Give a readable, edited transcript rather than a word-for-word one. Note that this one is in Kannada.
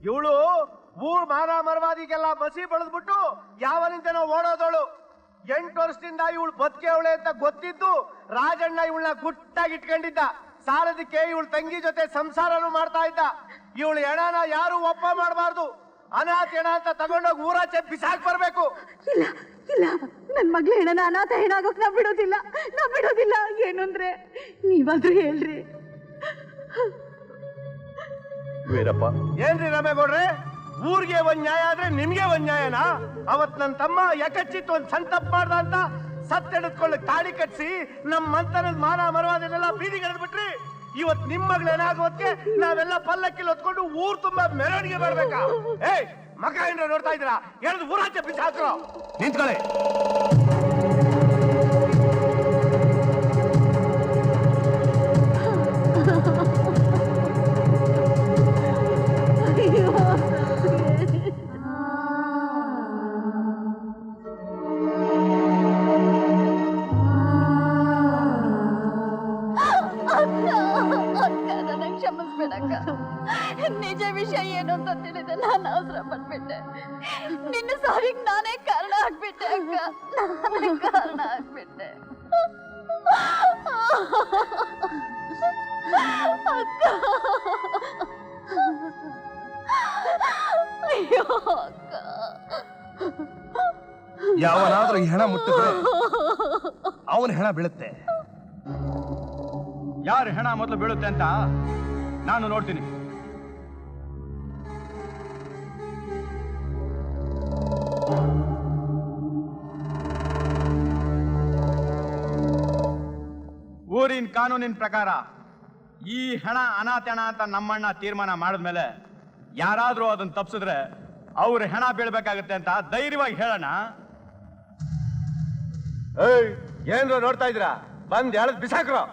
ಇವಳು ಊರ್ ಮಾನ ಮರವಾದಿಗೆಲ್ಲ ಮಸಿ ಬೆಳೆದ್ಬಿಟ್ಟು ಯಾವನಿಂದನೋ ಓಡೋದವಳು. 8 ವರ್ಷದಿಂದ ಇವಳು ಬದುಕೆವಳೆ ಅಂತ ಗೊತ್ತಿದ್ದು ರಾಜಣ್ಣ ಇವಳನ್ನ ಗುಟ್ಟಾಗಿ ಇಟ್ಕೊಂಡಿದ್ದ. ಸಾಲದಕ್ಕೆ ಇವಳು ತಂಗಿ ಜೊತೆ ಸಂಸಾರನು ಮಾಡ್ತಾ ಇದ್ದ. ಇವಳು ಹೆಣನ ಯಾರು ಒಪ್ಪ ಮಾಡಬಾರ್ದು. ಅನಾಥ ಹೆಣ ಅಂತ ತಗೊಂಡೋಗಿ ಊರಾಚೆ ಬಿಸಾಕ್ ಬರ್ಬೇಕು. ಇಲ್ಲ ಇಲ್ಲ, ನನ್ ಮಗ್ಳ ಹೆಣನ ಅನಾಥ ಹೆಣ ಆಗೋಕ್ ನಾ ಬಿಡೋದಿಲ್ಲ. ಏನು ಅಂದ್ರೆ ನೀವಾದ್ರೂ ಹೇಳ್ರಿ. ವೀರಪ್ಪ, ಏನ್ರಿ ರಮೇಗೌಡ್ರೆ, ಊರಿಗೆ ಒಂದ್ ನ್ಯಾಯ ಆದ್ರೆ ನಿಮ್ಗೆ ಒಂದ್ ನ್ಯಾಯನಾ? ಅವತ್ ನನ್ ತಮ್ಮ ಯಾಕಚ್ಚಿತ್ತು ಒಂದ್ ಸಣ್ಣ ತಪ್ಪು ಮಾಡ್ದ ಅಂತ ಸತ್ತೆಡೆದ್ಕೊಳ್ಳಕ್ ತಾಳಿ ಕಟ್ಸಿ ನಮ್ ಮಂತನದ ಮಾನ ಮರವಾದನ್ನೆಲ್ಲ ಬೀದಿಗೆ ಎಳೆದ್ಬಿಟ್ರಿ. ಇವತ್ ನಿಮ್ ಮಗಳು ಏನಾಗೋದಕ್ಕೆ ನಾವೆಲ್ಲ ಪಲ್ಲಕ್ಕಿಲ್ ಹೊತ್ಕೊಂಡು ಊರ್ ತುಂಬಾ ಮೆರವಣಿಗೆ ಬರ್ಬೇಕಾ? ಏಯ್, ಮಗ ಏನ್ರ ನೋಡ್ತಾ ಇದ್ದೀರಾ? ಎಳೆದು ಊರಾಚೆ ಬಿಸಾಕ್ರು. ನಿಂತ್ಕೊಳ್ಳಿ. ನಿಜ ವಿಷಯ ಏನು ಅಂತ ತಿಳಿದೆ ನಾನು ಅವಸರ ಪಟ್ಬಿಟ್ಟೆ. ನಿನ್ನ ಸಾವಿಗೆ ನಾನೇ ಕಾರಣ ಆಗ್ಬಿಟ್ಟೆ ಅಕ್ಕ, ನಾನೇ ಕಾರಣ ಆಗ್ಬಿಟ್ಟೆ ಅಕ್ಕ. ಅಯ್ಯೋ ಅಕ್ಕ. ಯಾವನಾದ್ರೂ ಈ ಹೆಣ ಮುಟ್ಟಿದ್ರೆ ಅವನ ಹೆಣ ಬೀಳುತ್ತೆ. ಯಾರು ಹೆಣ ಮೊದಲು ಬೀಳುತ್ತೆ ಅಂತ ನಾನು ನೋಡ್ತೀನಿ. ಊರಿನ ಕಾನೂನಿನ ಪ್ರಕಾರ ಈ ಹೆಣ ಅನಾಥೆಣ ಅಂತ ನಮ್ಮಣ್ಣ ತೀರ್ಮಾನ ಮಾಡಿದ್ಮೇಲೆ ಯಾರಾದ್ರೂ ಅದನ್ನ ತಪ್ಪಿಸಿದ್ರೆ ಅವ್ರ ಹೆಣ ಬೀಳ್ಬೇಕಾಗತ್ತೆ ಅಂತ ಧೈರ್ಯವಾಗಿ ಹೇಳೋಣ. ಏಯ್, ಏನ್ರ ನೋಡ್ತಾ ಇದ್ದೀರಾ? ಬಂದ್ ಎಳೆದ್ ಬಿಸಾಕ್ರು.